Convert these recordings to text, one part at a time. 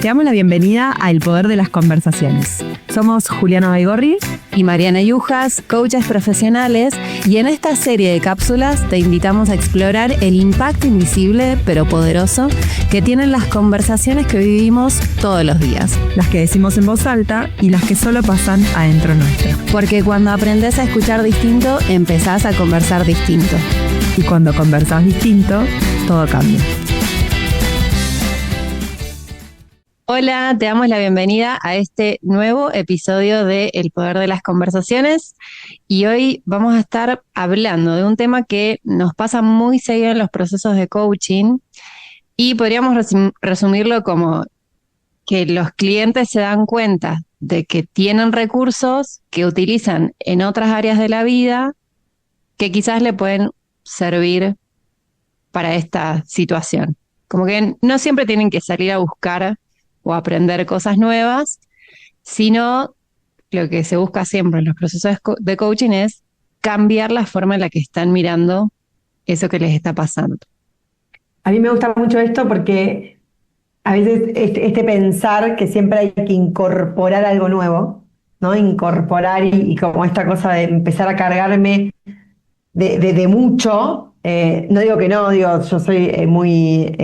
Te damos la bienvenida a El Poder de las Conversaciones. Somos Juliana Baigorri y Mariana Yujas, coaches profesionales, y en esta serie de cápsulas te invitamos a explorar el impacto invisible pero poderoso que tienen las conversaciones que vivimos todos los días. Las que decimos en voz alta y las que solo pasan adentro nuestro. Porque cuando aprendes a escuchar distinto, empezás a conversar distinto. Y cuando conversas distinto, todo cambia. Hola, te damos la bienvenida a este nuevo episodio de El Poder de las Conversaciones, y hoy vamos a estar hablando de un tema que nos pasa muy seguido en los procesos de coaching, y podríamos resumirlo como que los clientes se dan cuenta de que tienen recursos que utilizan en otras áreas de la vida que quizás le pueden servir para esta situación. Como que no siempre tienen que salir a buscar o aprender cosas nuevas, sino lo que se busca siempre en los procesos de coaching es cambiar la forma en la que están mirando eso que les está pasando. A mí me gusta mucho esto porque a veces este pensar que siempre hay que incorporar algo nuevo, ¿no? Incorporar y como esta cosa de empezar a cargarme de mucho. No digo que no, digo, yo soy muy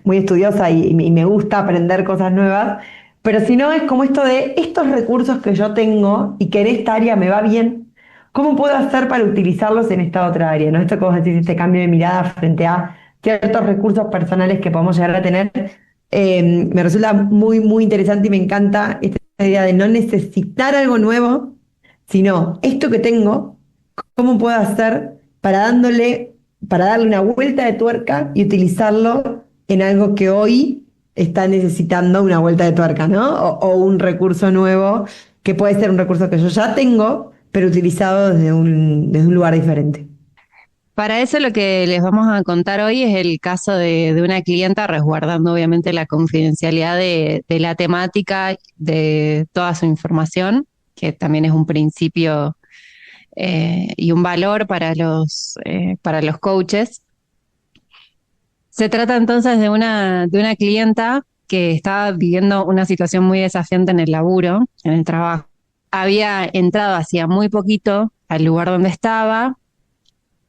estudiosa y me gusta aprender cosas nuevas, pero si no es como esto de estos recursos que yo tengo y que en esta área me va bien, ¿cómo puedo hacer para utilizarlos en esta otra área? ¿No? Esto que vos decís, este cambio de mirada frente a ciertos recursos personales que podemos llegar a tener, me resulta muy, muy interesante y me encanta esta idea de no necesitar algo nuevo, sino esto que tengo, ¿cómo puedo hacer para darle una vuelta de tuerca y utilizarlo en algo que hoy está necesitando una vuelta de tuerca, ¿no? O un recurso nuevo, que puede ser un recurso que yo ya tengo, pero utilizado desde un lugar diferente. Para eso lo que les vamos a contar hoy es el caso de una clienta, resguardando obviamente la confidencialidad de la temática, de toda su información, que también es un principio y un valor para los coaches. Se trata entonces de una clienta que estaba viviendo una situación muy desafiante en el laburo, en el trabajo. Había entrado hacía muy poquito al lugar donde estaba,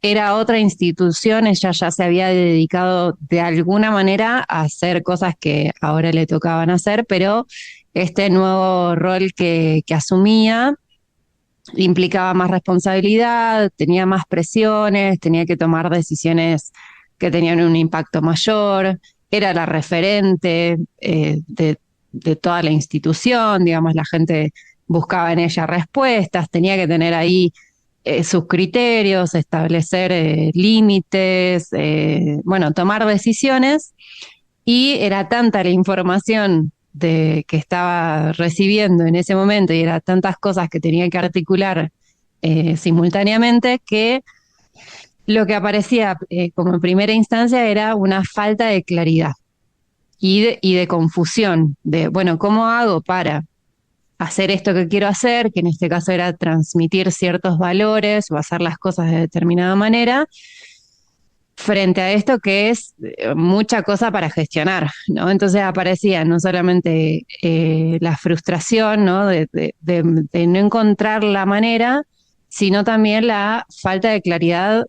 era otra institución, ella ya se había dedicado de alguna manera a hacer cosas que ahora le tocaban hacer, pero este nuevo rol que asumía implicaba más responsabilidad, tenía más presiones, tenía que tomar decisiones que tenían un impacto mayor, era la referente de toda la institución, digamos, la gente buscaba en ella respuestas, tenía que tener ahí sus criterios, establecer límites, tomar decisiones, y era tanta la información que estaba recibiendo en ese momento y eran tantas cosas que tenía que articular simultáneamente, que lo que aparecía como en primera instancia era una falta de claridad y de confusión, de, bueno, ¿cómo hago para hacer esto que quiero hacer? Que en este caso era transmitir ciertos valores o hacer las cosas de determinada manera, frente a esto que es mucha cosa para gestionar, ¿no? Entonces aparecía no solamente la frustración, ¿no? de no encontrar la manera, sino también la falta de claridad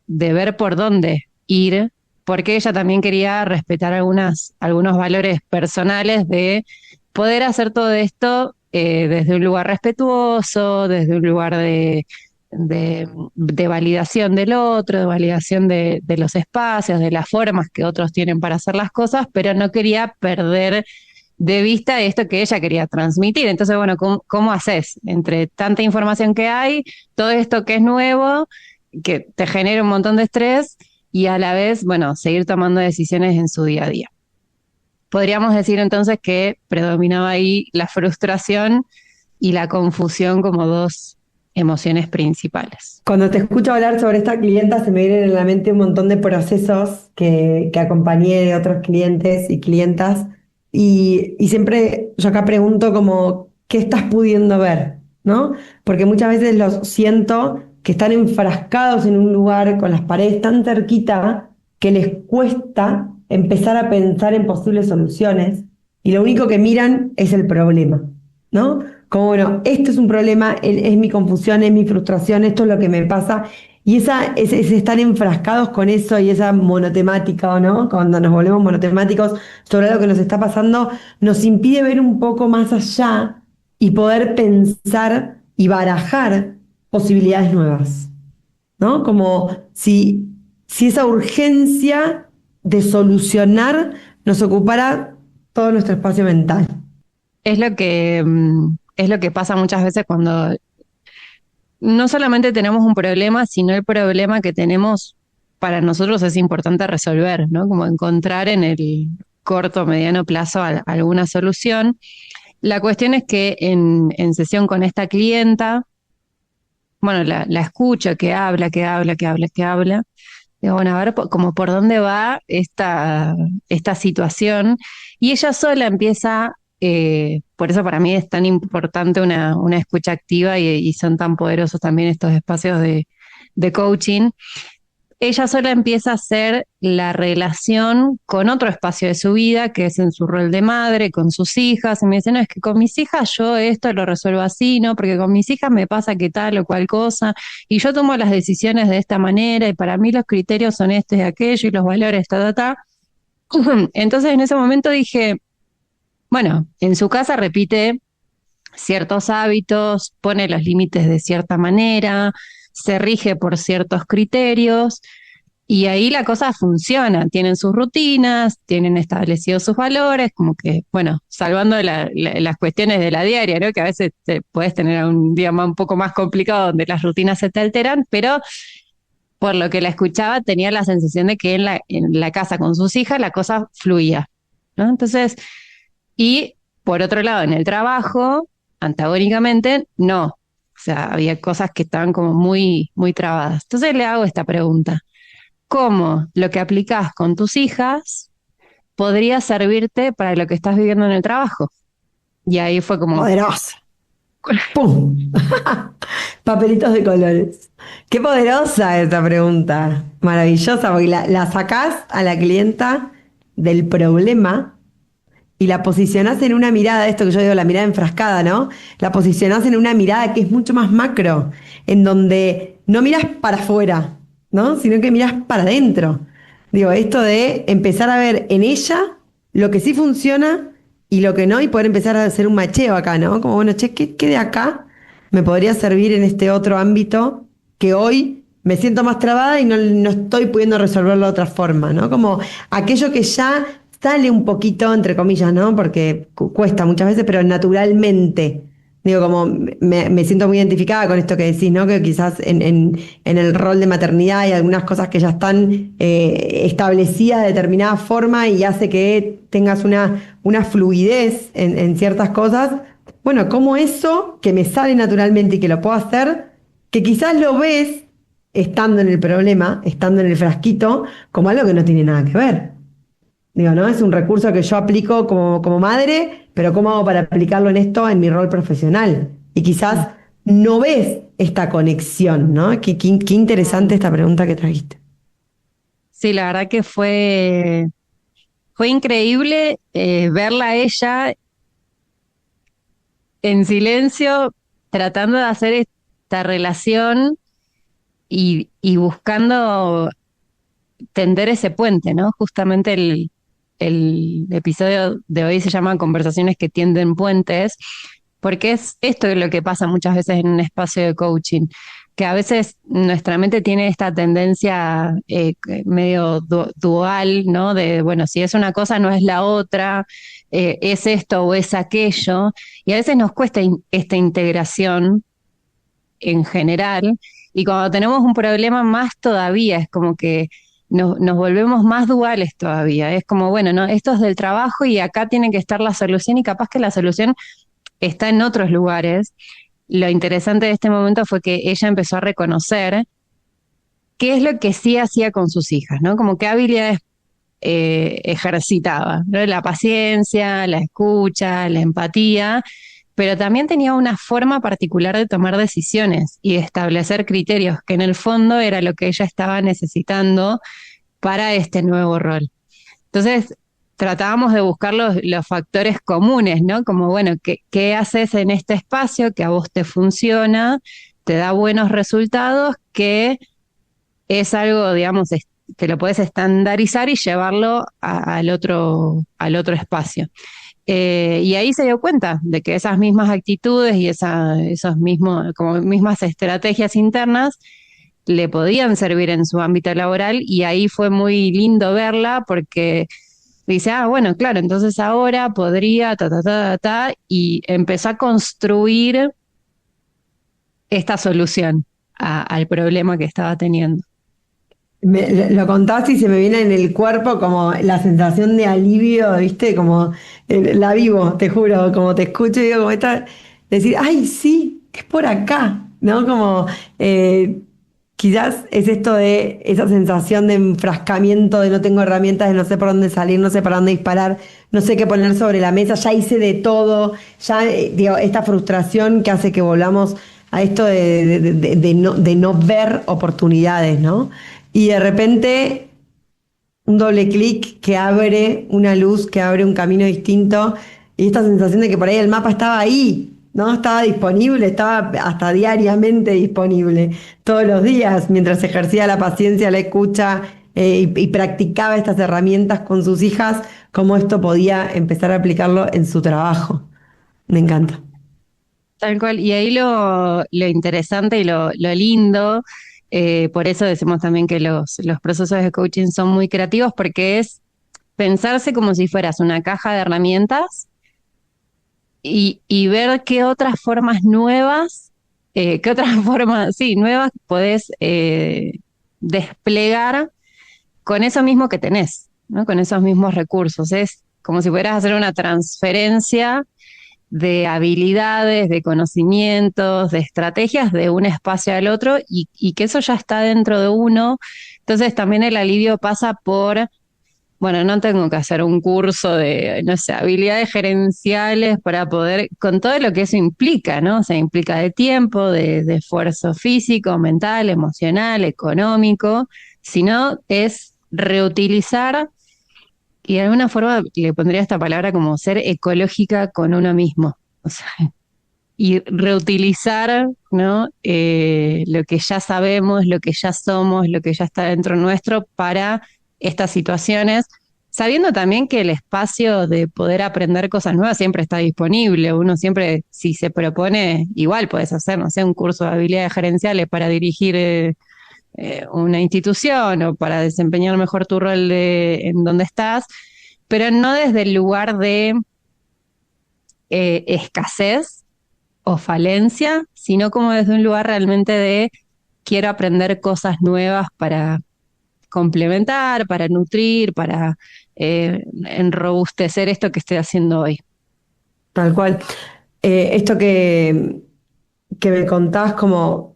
de ver por dónde ir, porque ella también quería respetar algunos valores personales de poder hacer todo esto desde un lugar respetuoso, desde un lugar de validación del otro, de validación de los espacios, de las formas que otros tienen para hacer las cosas, pero no quería perder de vista esto que ella quería transmitir. Entonces, bueno, ¿cómo haces? Entre tanta información que hay, todo esto que es nuevo, que te genera un montón de estrés, y a la vez, bueno, seguir tomando decisiones en su día a día. Podríamos decir entonces que predominaba ahí la frustración y la confusión como dos emociones principales. Cuando te escucho hablar sobre esta clienta se me vienen a la mente un montón de procesos que acompañé de otros clientes y clientas, y siempre yo acá pregunto como, ¿qué estás pudiendo ver? ¿No? Porque muchas veces los siento que están enfrascados en un lugar con las paredes tan cerquita que les cuesta empezar a pensar en posibles soluciones, y lo único que miran es el problema, ¿no? Como, bueno, esto es un problema, es mi confusión, es mi frustración, esto es lo que me pasa. Y es estar enfrascados con eso y esa monotemática, ¿o no? Cuando nos volvemos monotemáticos sobre lo que nos está pasando, nos impide ver un poco más allá y poder pensar y barajar posibilidades nuevas, ¿no? Como si esa urgencia de solucionar nos ocupara todo nuestro espacio mental. Es lo que pasa muchas veces cuando no solamente tenemos un problema, sino el problema que tenemos para nosotros es importante resolver, ¿no? Como encontrar en el corto o mediano plazo alguna solución. La cuestión es que en sesión con esta clienta, bueno, la escucho que habla, que habla, que habla, que habla. Digo, bueno, a ver como por dónde va esta situación. Y ella sola empieza, por eso para mí es tan importante una escucha activa y son tan poderosos también estos espacios de coaching. Ella sola empieza a hacer la relación con otro espacio de su vida, que es en su rol de madre, con sus hijas, y me dice, no, es que con mis hijas yo esto lo resuelvo así, ¿no? Porque con mis hijas me pasa que tal o cual cosa, y yo tomo las decisiones de esta manera, y para mí los criterios son este y aquello, y los valores, ta, ta, ta. Entonces en ese momento dije, bueno, en su casa repite ciertos hábitos, pone los límites de cierta manera, se rige por ciertos criterios, y ahí la cosa funciona, tienen sus rutinas, tienen establecidos sus valores, como que, bueno, salvando las cuestiones de la diaria, ¿no? Que a veces puedes tener un día un poco más complicado donde las rutinas se te alteran, pero por lo que la escuchaba tenía la sensación de que en la casa con sus hijas la cosa fluía, ¿no? Entonces, y por otro lado, en el trabajo, antagónicamente, no. O sea, había cosas que estaban como muy, muy trabadas. Entonces le hago esta pregunta. ¿Cómo lo que aplicás con tus hijas podría servirte para lo que estás viviendo en el trabajo? Y ahí fue como, Poderosa. ¡Pum! Papelitos de colores. Qué poderosa esta pregunta. Maravillosa, porque la sacás a la clienta del problema y la posicionás en una mirada, esto que yo digo, la mirada enfrascada, ¿no? La posicionás en una mirada que es mucho más macro, en donde no miras para afuera, ¿no? Sino que miras para adentro. Digo, esto de empezar a ver en ella lo que sí funciona y lo que no, y poder empezar a hacer un macheo acá, ¿no? Como, bueno, che, ¿qué de acá me podría servir en este otro ámbito que hoy me siento más trabada y no estoy pudiendo resolverlo de otra forma, ¿no? Como aquello que ya sale un poquito, entre comillas, ¿no? Porque cuesta muchas veces, pero naturalmente. Digo, como me siento muy identificada con esto que decís, ¿no? Que quizás en el rol de maternidad hay algunas cosas que ya están establecidas de determinada forma y hace que tengas una fluidez en ciertas cosas. Bueno, como eso que me sale naturalmente y que lo puedo hacer, que quizás lo ves estando en el problema, estando en el frasquito, como algo que no tiene nada que ver. Digo, ¿no? Es un recurso que yo aplico como madre, pero ¿cómo hago para aplicarlo en esto en mi rol profesional? Y quizás no ves esta conexión, ¿no? Qué interesante esta pregunta que trajiste. sí, la verdad que fue increíble verla a ella en silencio, tratando de hacer esta relación y buscando tender ese puente, ¿no? Justamente el episodio de hoy se llama Conversaciones que tienden puentes, porque es esto lo que pasa muchas veces en un espacio de coaching, que a veces nuestra mente tiene esta tendencia medio dual, ¿no? De, bueno, si es una cosa no es la otra, es esto o es aquello, y a veces nos cuesta esta integración en general, y cuando tenemos un problema más todavía, es como que nos volvemos más duales todavía. Es como, bueno, no, esto es del trabajo y acá tiene que estar la solución y capaz que la solución está en otros lugares. Lo interesante de este momento fue que ella empezó a reconocer qué es lo que sí hacía con sus hijas, ¿no? Como qué habilidades ejercitaba, ¿no? La paciencia, la escucha, la empatía, pero también tenía una forma particular de tomar decisiones y de establecer criterios, que en el fondo era lo que ella estaba necesitando para este nuevo rol. Entonces, tratábamos de buscar los factores comunes, ¿no? Como, bueno, ¿qué haces en este espacio que a vos te funciona, te da buenos resultados, que es algo, digamos, que lo puedes estandarizar y llevarlo al otro espacio? Y ahí se dio cuenta de que esas mismas actitudes y esos mismos, como mismas estrategias internas le podían servir en su ámbito laboral, y ahí fue muy lindo verla porque dice, ah, bueno, claro, entonces ahora podría, y empezó a construir esta solución al problema que estaba teniendo. Lo contaste y se me viene en el cuerpo como la sensación de alivio, ¿viste? Como la vivo, te juro, como te escucho y digo, como esta, decir, ay, sí, es por acá, ¿no? Como quizás es esto de esa sensación de enfrascamiento, de no tengo herramientas, de no sé por dónde salir, no sé para dónde disparar, no sé qué poner sobre la mesa, ya hice de todo, ya, digo, esta frustración que hace que volvamos a esto de no ver oportunidades, ¿no? Y de repente un doble clic que abre una luz, que abre un camino distinto, y esta sensación de que por ahí el mapa estaba ahí, ¿no? Estaba disponible, estaba hasta diariamente disponible, todos los días, mientras ejercía la paciencia, la escucha, y practicaba estas herramientas con sus hijas, cómo esto podía empezar a aplicarlo en su trabajo. Me encanta. Tal cual, y ahí lo interesante y lo lindo, por eso decimos también que los procesos de coaching son muy creativos, porque es pensarse como si fueras una caja de herramientas y ver qué otras formas nuevas, qué otras formas, sí, nuevas podés desplegar con eso mismo que tenés, ¿no? Con esos mismos recursos. Es como si pudieras hacer una transferencia de habilidades, de conocimientos, de estrategias de un espacio al otro, y que eso ya está dentro de uno. Entonces también el alivio pasa por, bueno, no tengo que hacer un curso de, no sé, habilidades gerenciales para poder, con todo lo que eso implica, ¿no? O sea, implica de tiempo, de esfuerzo físico, mental, emocional, económico, sino es reutilizar, y de alguna forma le pondría esta palabra como ser ecológica con uno mismo. O sea, y reutilizar, ¿no? Lo que ya sabemos, lo que ya somos, lo que ya está dentro nuestro para estas situaciones, sabiendo también que el espacio de poder aprender cosas nuevas siempre está disponible. Uno siempre, si se propone, igual puedes hacer, no sé, un curso de habilidades gerenciales para dirigir una institución o para desempeñar mejor tu rol en donde estás, pero no desde el lugar de escasez o falencia, sino como desde un lugar realmente de quiero aprender cosas nuevas para complementar, para nutrir, para enrobustecer esto que estoy haciendo hoy. Tal cual. Esto que me contás como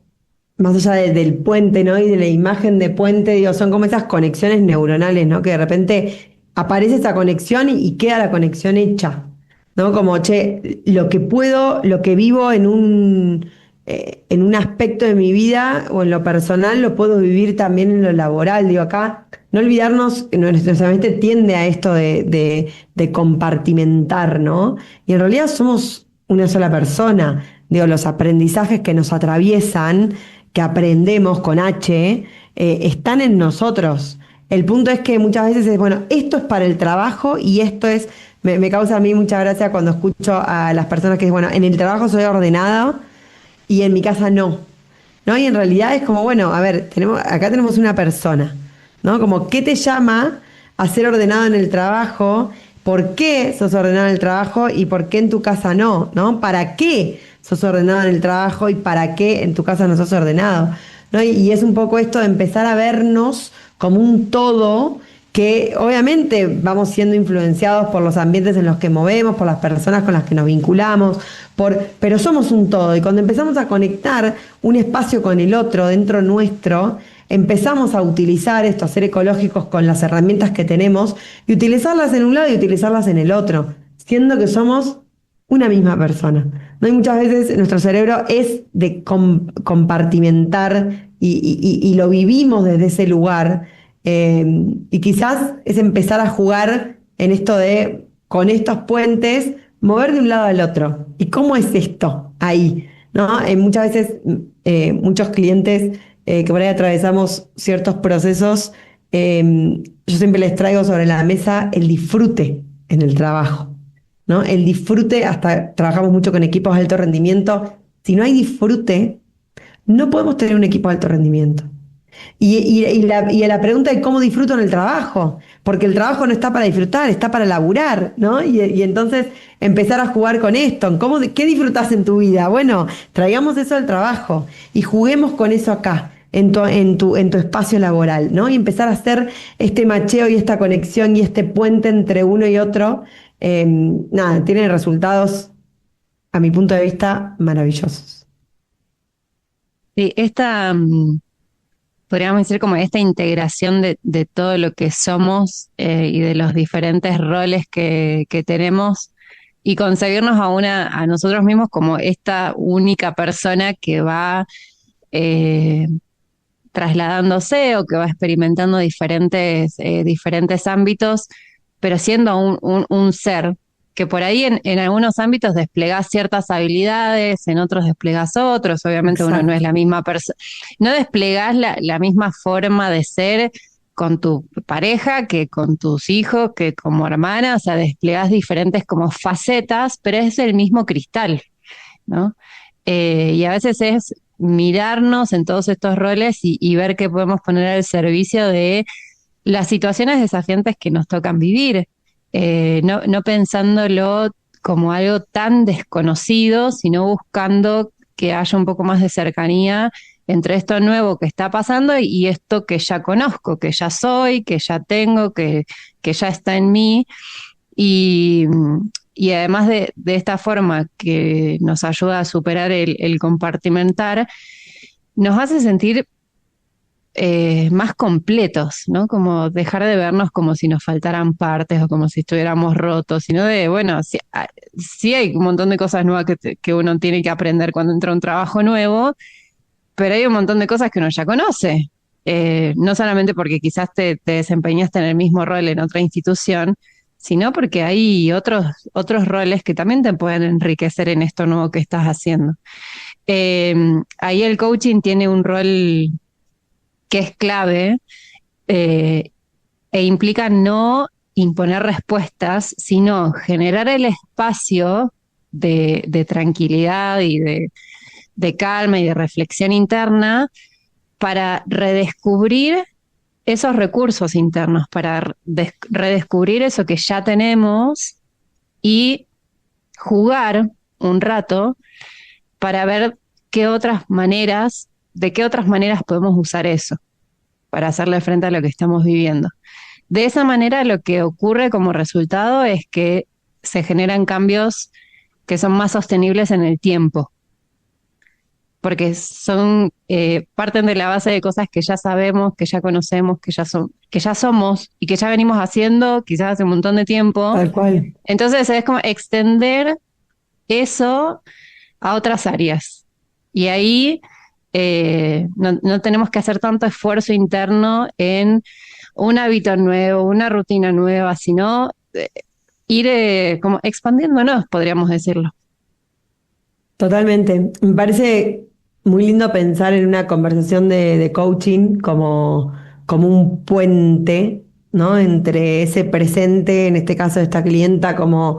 más allá del puente, ¿no? Y de la imagen de puente, digo, son como esas conexiones neuronales, ¿no? Que de repente aparece esa conexión y queda la conexión hecha, ¿no? Como, che, lo que puedo, lo que vivo en un aspecto de mi vida o en lo personal, lo puedo vivir también en lo laboral. Digo, acá, no olvidarnos que nuestra mente tiende a esto de compartimentar, ¿no? Y en realidad somos una sola persona. Digo, los aprendizajes que nos atraviesan, que aprendemos con H, están en nosotros. El punto es que muchas veces es, bueno, esto es para el trabajo y esto es, me causa a mí mucha gracia cuando escucho a las personas que dicen, bueno, en el trabajo soy ordenada y en mi casa no. ¿No? Y en realidad es como, bueno, a ver, acá tenemos una persona, ¿no? Como, ¿qué te llama a ser ordenado en el trabajo? ¿Por qué sos ordenado en el trabajo y por qué en tu casa no? ¿No? ¿Para qué sos ordenado en el trabajo y para qué en tu casa no sos ordenado? ¿No? Y es un poco esto de empezar a vernos como un todo, que obviamente vamos siendo influenciados por los ambientes en los que movemos, por las personas con las que nos vinculamos, pero somos un todo. Y cuando empezamos a conectar un espacio con el otro dentro nuestro, empezamos a utilizar esto, a ser ecológicos con las herramientas que tenemos y utilizarlas en un lado y utilizarlas en el otro, siendo que somos una misma persona. ¿No? Y muchas veces nuestro cerebro es de compartimentar y lo vivimos desde ese lugar. Y quizás es empezar a jugar en esto de, con estos puentes, mover de un lado al otro. ¿Y cómo es esto ahí? ¿No? Muchas veces, muchos clientes que por ahí atravesamos ciertos procesos, yo siempre les traigo sobre la mesa el disfrute en el trabajo, ¿no? El disfrute, hasta trabajamos mucho con equipos de alto rendimiento. Si no hay disfrute, no podemos tener un equipo de alto rendimiento. Y la pregunta es cómo disfruto en el trabajo, porque el trabajo no está para disfrutar, está para laburar, ¿no? Y entonces empezar a jugar con esto, ¿qué disfrutas en tu vida? Bueno, traigamos eso al trabajo y juguemos con eso acá, en tu espacio laboral, ¿no? Y empezar a hacer este macheo y esta conexión y este puente entre uno y otro, nada, tiene resultados, a mi punto de vista, maravillosos. Sí, podríamos decir como esta integración de todo lo que somos y de los diferentes roles que tenemos y concebirnos a nosotros mismos como esta única persona que va eh, trasladándose o que va experimentando diferentes ámbitos, pero siendo un ser que por ahí en algunos ámbitos desplegás ciertas habilidades, en otros desplegás otros, obviamente uno no es Exacto. la misma persona, no desplegás la misma forma de ser con tu pareja, que con tus hijos, que como hermana, o sea, desplegás diferentes como facetas, pero es el mismo cristal, ¿no? Y a veces es mirarnos en todos estos roles y ver qué podemos poner al servicio de las situaciones desafiantes que nos tocan vivir, no pensándolo como algo tan desconocido, sino buscando que haya un poco más de cercanía entre esto nuevo que está pasando y esto que ya conozco, que ya soy, que ya tengo, que ya está en mí. Y, y además de esta forma que nos ayuda a superar el compartimentar, nos hace sentir más completos, ¿no? Como dejar de vernos como si nos faltaran partes o como si estuviéramos rotos, sino de, bueno, sí hay un montón de cosas nuevas que uno tiene que aprender cuando entra a un trabajo nuevo, pero hay un montón de cosas que uno ya conoce. No solamente porque quizás te desempeñaste en el mismo rol en otra institución, sino porque hay otros roles que también te pueden enriquecer en esto nuevo que estás haciendo. Eh, Ahí el coaching tiene un rol que es clave eh, e implica no imponer respuestas, sino generar el espacio de tranquilidad y de calma y de reflexión interna para redescubrir esos recursos internos, para redescubrir eso que ya tenemos y jugar un rato para ver de qué otras maneras podemos usar eso para hacerle frente a lo que estamos viviendo. De esa manera, lo que ocurre como resultado es que se generan cambios que son más sostenibles en el tiempo, porque parten de la base de cosas que ya sabemos, que ya conocemos, que ya somos y que ya venimos haciendo quizás hace un montón de tiempo. Tal cual. Entonces es como extender eso a otras áreas. Y ahí no tenemos que hacer tanto esfuerzo interno en un hábito nuevo, una rutina nueva, sino ir como expandiéndonos, podríamos decirlo. Totalmente. Me parece muy lindo pensar en una conversación de coaching como un puente, ¿no? Entre ese presente, en este caso de esta clienta, como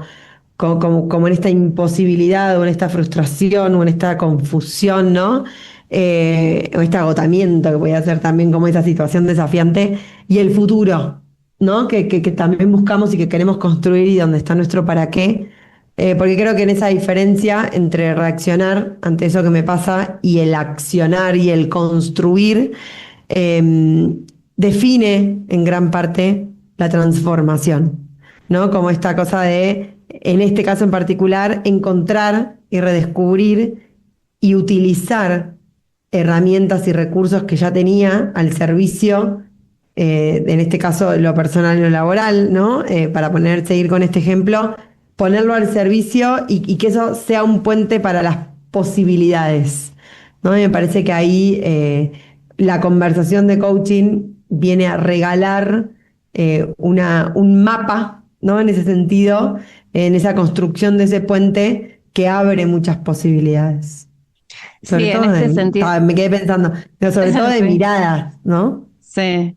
en esta imposibilidad o en esta frustración o en esta confusión, ¿no? O este agotamiento que puede ser también como esa situación desafiante y el futuro, ¿no? Que también buscamos y que queremos construir y donde está nuestro para qué. Porque creo que en esa diferencia entre reaccionar ante eso que me pasa y el accionar y el construir, define en gran parte la transformación, ¿no? Como esta cosa de, en este caso en particular, encontrar y redescubrir y utilizar herramientas y recursos que ya tenía al servicio, en este caso lo personal y lo laboral, ¿no? Para seguir con este ejemplo, ponerlo al servicio y que eso sea un puente para las posibilidades, ¿no? Y me parece que ahí la conversación de coaching viene a regalar un mapa ¿no? En ese sentido, en esa construcción de ese puente que abre muchas posibilidades. Sí, Sobre en todo este sentido. me quedé pensando, pero sobre todo de Sí, miradas, ¿no? sí.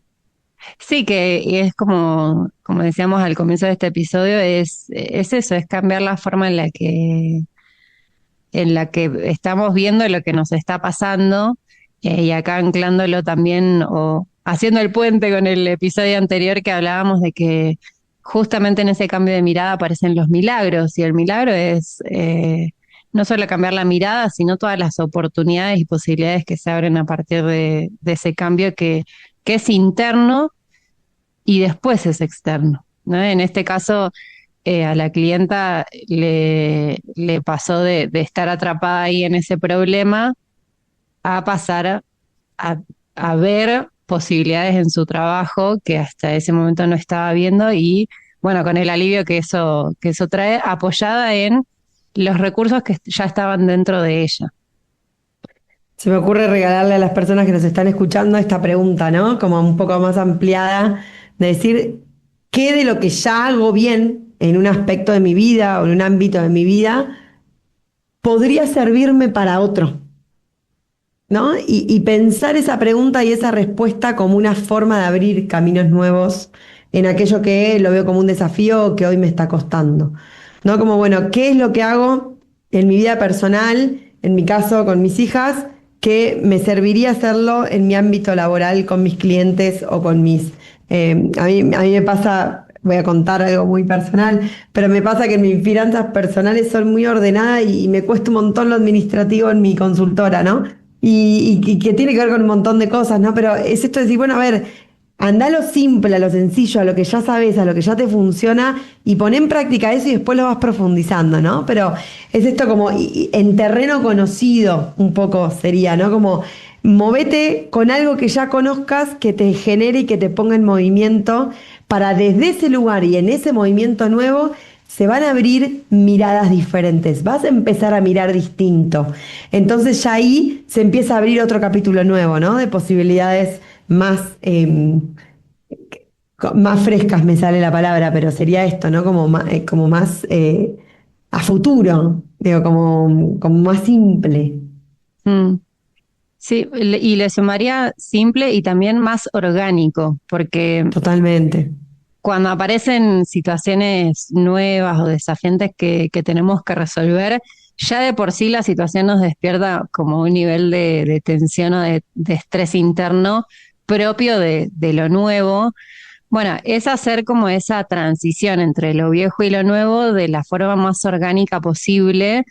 Sí, que es como decíamos al comienzo de este episodio, es eso, es cambiar la forma en la que estamos viendo lo que nos está pasando, y acá anclándolo también o haciendo el puente con el episodio anterior que hablábamos de que justamente en ese cambio de mirada aparecen los milagros y el milagro es no solo cambiar la mirada, sino todas las oportunidades y posibilidades que se abren a partir de ese cambio que es interno y después es externo, ¿no? En este caso, a la clienta le pasó de estar atrapada ahí en ese problema a pasar a, a ver posibilidades en su trabajo que hasta ese momento no estaba viendo y bueno, con el alivio que eso trae, apoyada en los recursos que ya estaban dentro de ella. Se me ocurre regalarle a las personas que nos están escuchando esta pregunta, ¿no? Como un poco más ampliada, de decir, ¿qué de lo que ya hago bien en un aspecto de mi vida o en un ámbito de mi vida podría servirme para otro? ¿No? Y pensar esa pregunta y esa respuesta como una forma de abrir caminos nuevos en aquello que lo veo como un desafío o que hoy me está costando. ¿No? Como, bueno, ¿qué es lo que hago en mi vida personal, en mi caso con mis hijas, que me serviría hacerlo en mi ámbito laboral con mis clientes o con mis... a mí me pasa, voy a contar algo muy personal, pero me pasa que mis finanzas personales son muy ordenadas y me cuesta un montón lo administrativo en mi consultora, ¿no? Y que tiene que ver con un montón de cosas, ¿no? Pero es esto de decir, bueno, a ver, anda a lo simple, a lo sencillo, a lo que ya sabes, a lo que ya te funciona y pon en práctica eso y después lo vas profundizando, ¿no? Pero es esto como en terreno conocido un poco sería, ¿no? Como movete con algo que ya conozcas, que te genere y que te ponga en movimiento para desde ese lugar y en ese movimiento nuevo se van a abrir miradas diferentes, vas a empezar a mirar distinto. Entonces ya ahí se empieza a abrir otro capítulo nuevo, ¿no? De posibilidades más, más frescas, me sale la palabra, pero sería esto, ¿no? Como más a futuro, digo, como más simple. Mm. Sí, y le sumaría simple y también más orgánico, porque Totalmente. cuando aparecen situaciones nuevas o desafiantes que tenemos que resolver, ya de por sí la situación nos despierta como un nivel de tensión o de estrés interno propio de lo nuevo. Bueno, es hacer como esa transición entre lo viejo y lo nuevo de la forma más orgánica posible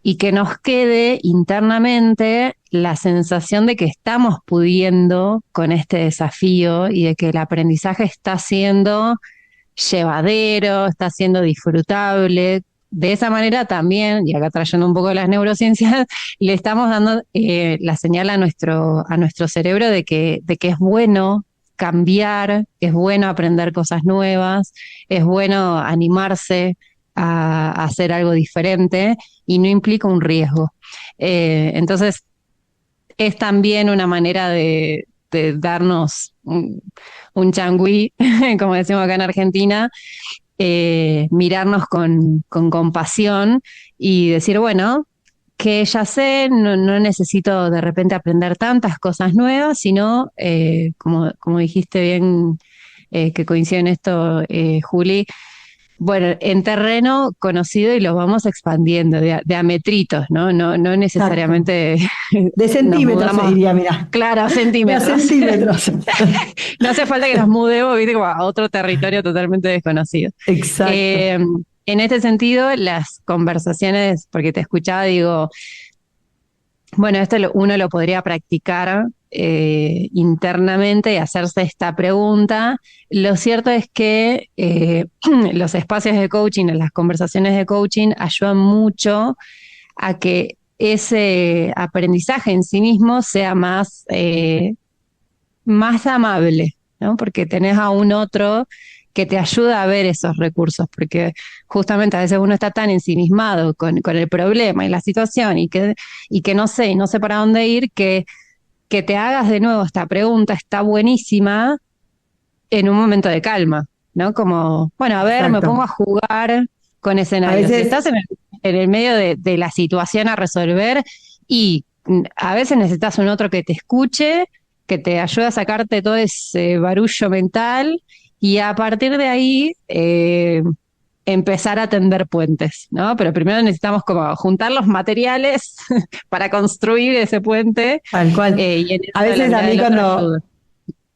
y que nos quede internamente la sensación de que estamos pudiendo con este desafío y de que el aprendizaje está siendo llevadero, está siendo disfrutable. De esa manera también, y acá trayendo un poco de las neurociencias, le estamos dando la señal a nuestro cerebro de que es bueno cambiar, es bueno aprender cosas nuevas, es bueno animarse a hacer algo diferente y no implica un riesgo. Entonces, es también una manera de darnos un changüí, como decimos acá en Argentina, mirarnos con compasión y decir, bueno, que ya sé, no necesito de repente aprender tantas cosas nuevas, sino, como dijiste bien, que coincide en esto, Juli, bueno, en terreno conocido y lo vamos expandiendo de a metritos, ¿no? No Exacto. necesariamente De nos centímetros se mudamos, diría, mira. claro, a De a centímetros. centímetros. No hace falta que nos mudemos, viste, como a otro territorio totalmente desconocido. Exacto. Eh, en este sentido, las conversaciones, porque te escuchaba, digo, bueno, uno lo podría practicar internamente y hacerse esta pregunta. Lo cierto es que los espacios de coaching, las conversaciones de coaching ayudan mucho a que ese aprendizaje en sí mismo sea más amable, ¿no? Porque tenés a un otro que te ayuda a ver esos recursos, porque justamente a veces uno está tan ensimismado con el problema y la situación y que no sé para dónde ir, que te hagas de nuevo esta pregunta está buenísima en un momento de calma. ¿no? Como, bueno, a ver, me Exacto. pongo a jugar con A escenarios. Si veces, estás en el medio de la situación a resolver y a veces necesitas un otro que te escuche, que te ayude a sacarte todo ese barullo mental y a partir de ahí empezar a tender puentes, ¿no? Pero primero necesitamos como juntar los materiales para construir ese puente tal cual. y en A eso la veces a mirada mí del otro ayuda.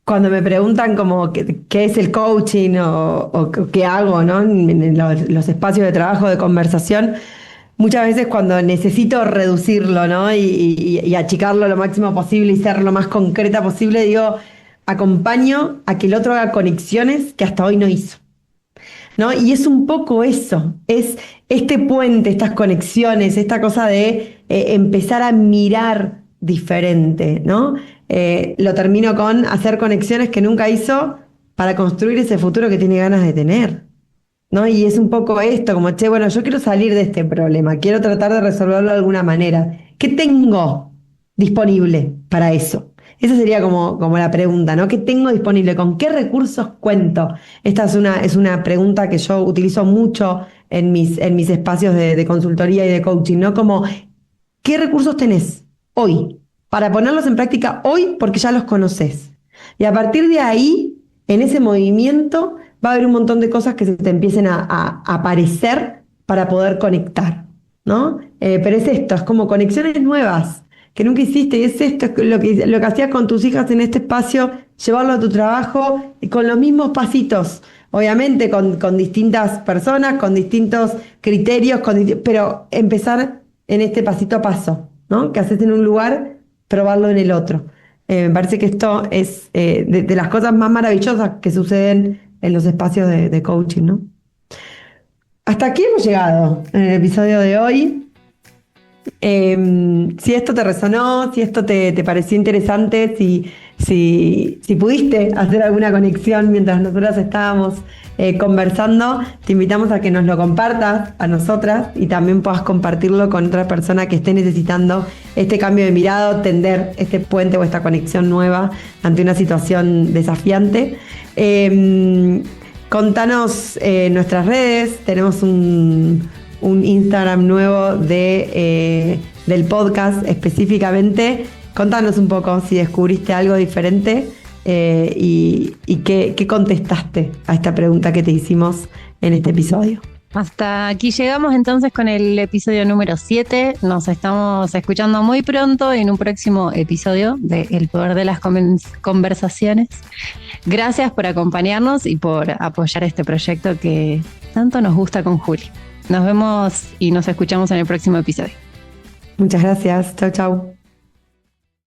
cuando me preguntan como qué es el coaching o qué hago, ¿no? En los espacios de trabajo, de conversación, muchas veces cuando necesito reducirlo, ¿no? Y achicarlo lo máximo posible y ser lo más concreta posible, digo, acompaño a que el otro haga conexiones que hasta hoy no hizo. ¿No? Y es un poco eso, es este puente, estas conexiones, esta cosa de empezar a mirar diferente, ¿no? Lo termino con hacer conexiones que nunca hizo para construir ese futuro que tiene ganas de tener, ¿no? Y es un poco esto, como, che, bueno, yo quiero salir de este problema, quiero tratar de resolverlo de alguna manera. ¿Qué tengo disponible para eso? Esa sería como la pregunta, ¿no? ¿Qué tengo disponible? ¿Con qué recursos cuento? Esta es una pregunta que yo utilizo mucho en mis espacios de consultoría y de coaching, ¿no? Como, ¿qué recursos tenés hoy para ponerlos en práctica hoy porque ya los conoces? Y a partir de ahí, en ese movimiento, va a haber un montón de cosas que se te empiecen a aparecer para poder conectar, ¿no? Pero es esto, es como conexiones nuevas que nunca hiciste y es esto, es lo que hacías con tus hijas en este espacio, llevarlo a tu trabajo y con los mismos pasitos, obviamente con distintas personas, con distintos criterios, pero empezar en este pasito a paso, ¿no? Que haces en un lugar, probarlo en el otro. Me parece que esto es de las cosas más maravillosas que suceden en los espacios de coaching, ¿no? Hasta aquí hemos llegado en el episodio de hoy. Si esto te resonó, si esto te pareció interesante, si pudiste hacer alguna conexión mientras nosotras estábamos conversando, te invitamos a que nos lo compartas a nosotras y también puedas compartirlo con otra persona que esté necesitando este cambio de mirada, tender este puente o esta conexión nueva ante una situación desafiante. Contanos nuestras redes, tenemos un Instagram nuevo del podcast específicamente. Contanos un poco si descubriste algo diferente y qué contestaste a esta pregunta que te hicimos en este episodio. Hasta aquí llegamos entonces con el episodio número 7. Nos estamos escuchando muy pronto en un próximo episodio de El Poder de las Conversaciones. Gracias por acompañarnos y por apoyar este proyecto que tanto nos gusta con Juli. Nos vemos y nos escuchamos en el próximo episodio. Muchas gracias. Chau, chau.